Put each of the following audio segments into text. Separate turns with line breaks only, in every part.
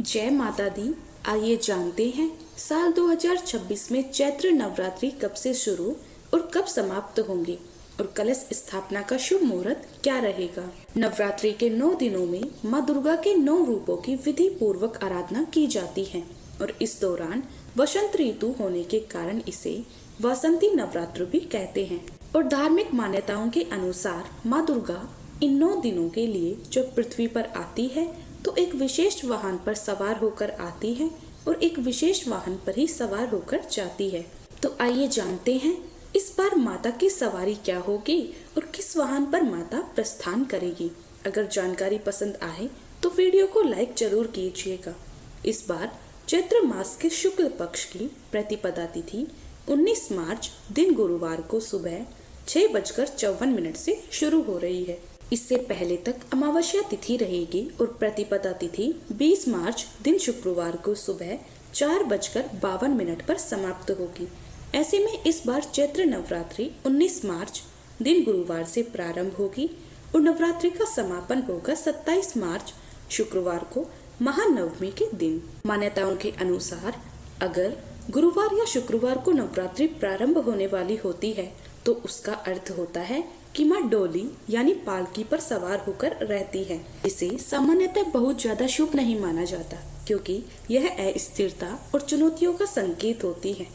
जय माता दी। आइए जानते हैं साल 2026 में चैत्र नवरात्रि कब से शुरू और कब समाप्त होंगे और कलश स्थापना का शुभ मुहूर्त क्या रहेगा। नवरात्रि के 9 दिनों में माँ दुर्गा के 9 रूपों की विधि पूर्वक आराधना की जाती है और इस दौरान वसंत ऋतु होने के कारण इसे वासंती नवरात्र भी कहते हैं। और धार्मिक मान्यताओं के अनुसार माँ दुर्गा इन 9 दिनों के लिए जब पृथ्वी पर आती है तो एक विशेष वाहन पर सवार होकर आती है और एक विशेष वाहन पर ही सवार होकर जाती है। तो आइए जानते हैं इस बार माता की सवारी क्या होगी और किस वाहन पर माता प्रस्थान करेगी। अगर जानकारी पसंद आए तो वीडियो को लाइक जरूर कीजिएगा। इस बार चैत्र मास के शुक्ल पक्ष की प्रतिपदा तिथि 19 मार्च दिन गुरुवार को सुबह 6:54 से शुरू हो रही है। इससे पहले तक अमावस्या तिथि रहेगी और प्रतिपदा तिथि 20 मार्च दिन शुक्रवार को सुबह 4:52 पर समाप्त होगी। ऐसे में इस बार चैत्र नवरात्रि 19 मार्च दिन गुरुवार से प्रारंभ होगी और नवरात्रि का समापन होगा 27 मार्च शुक्रवार को महानवमी के दिन। मान्यताओं के अनुसार अगर गुरुवार या शुक्रवार को नवरात्रि प्रारंभ होने वाली होती है तो उसका अर्थ होता है कि माँ डोली यानी पालकी पर सवार होकर रहती है। इसे सामान्यतः बहुत ज्यादा शुभ नहीं माना जाता क्योंकि यह अस्थिरता और चुनौतियों का संकेत होती है।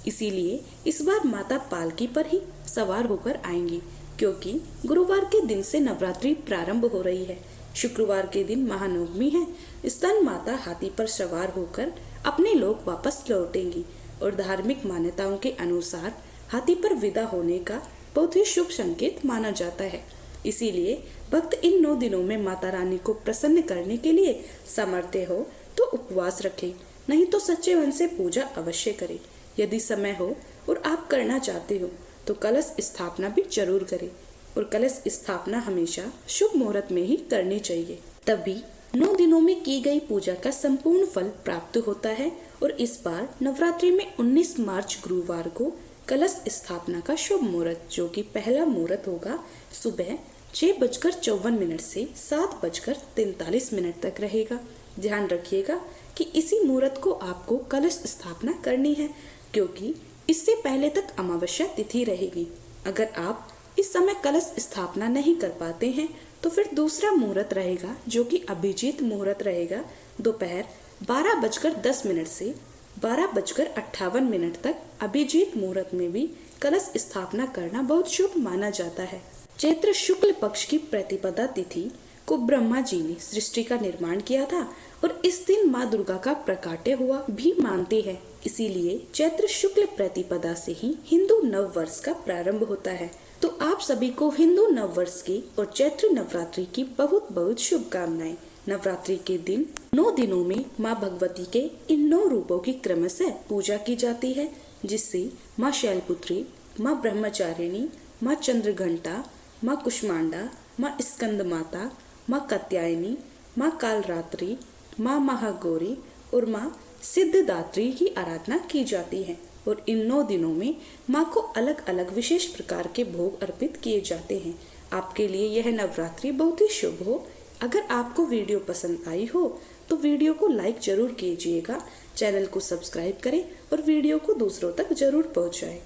इसीलिए इस बार माता पालकी पर ही सवार होकर आएंगी क्योंकि गुरुवार के दिन से नवरात्रि प्रारंभ हो रही है। शुक्रवार के दिन महानवमी है। इस दिन माता हाथी पर सवार होकर अपने लोक वापस लौटेंगी और धार्मिक मान्यताओं के अनुसार हाथी पर विदा होने का बहुत ही शुभ संकेत माना जाता है। इसीलिए भक्त इन 9 दिनों में माता रानी को प्रसन्न करने के लिए सामर्थ्य हो तो उपवास रखें, नहीं तो सच्चे मन से पूजा अवश्य करें। यदि समय हो और आप करना चाहते हो तो कलश स्थापना भी जरूर करें और कलश स्थापना हमेशा शुभ मुहूर्त में ही करनी चाहिए, तभी 9 दिनों में की गई पूजा का संपूर्ण फल प्राप्त होता है। और इस बार नवरात्रि में 19 मार्च गुरुवार को कलश स्थापना का शुभ मुहूर्त जो कि पहला मुहूर्त होगा सुबह 6:54 से 7:43 तक रहेगा। ध्यान रखिएगा कि इसी मुहूर्त को आपको कलश स्थापना करनी है क्योंकि इससे पहले तक अमावस्या तिथि रहेगी। अगर आप इस समय कलश स्थापना नहीं कर पाते हैं तो फिर दूसरा मुहूर्त रहेगा जो कि अभिजीत मुहूर्त रहेगा। दोपहर 12:10 से 12:58 तक अभिजीत मुहूर्त में भी कलश स्थापना करना बहुत शुभ माना जाता है। चैत्र शुक्ल पक्ष की प्रतिपदा तिथि को ब्रह्मा जी ने सृष्टि का निर्माण किया था और इस दिन माँ दुर्गा का प्रकाट्य हुआ भी मानते हैं। इसीलिए चैत्र शुक्ल प्रतिपदा से ही हिंदू नव वर्ष का प्रारंभ होता है। तो आप सभी को हिंदू नव वर्ष की और चैत्र नवरात्रि की बहुत बहुत शुभकामनाएं। नवरात्रि के दिन 9 दिनों में माँ भगवती के इन 9 रूपों की क्रमशः पूजा की जाती है, जिससे माँ शैलपुत्री, माँ ब्रह्मचारिणी, माँ चंद्रघंटा, माँ कुष्मांडा, माँ स्कंद माता, माँ कात्यायनी, माँ कालरात्रि, माँ महागौरी और माँ सिद्धदात्री की आराधना की जाती है। और इन 9 दिनों में माँ को अलग अलग विशेष प्रकार के भोग अर्पित किए जाते हैं। आपके लिए यह नवरात्रि बहुत ही शुभ हो। अगर आपको वीडियो पसंद आई हो तो वीडियो को लाइक जरूर कीजिएगा, चैनल को सब्सक्राइब करें और वीडियो को दूसरों तक जरूर पहुंचाएं।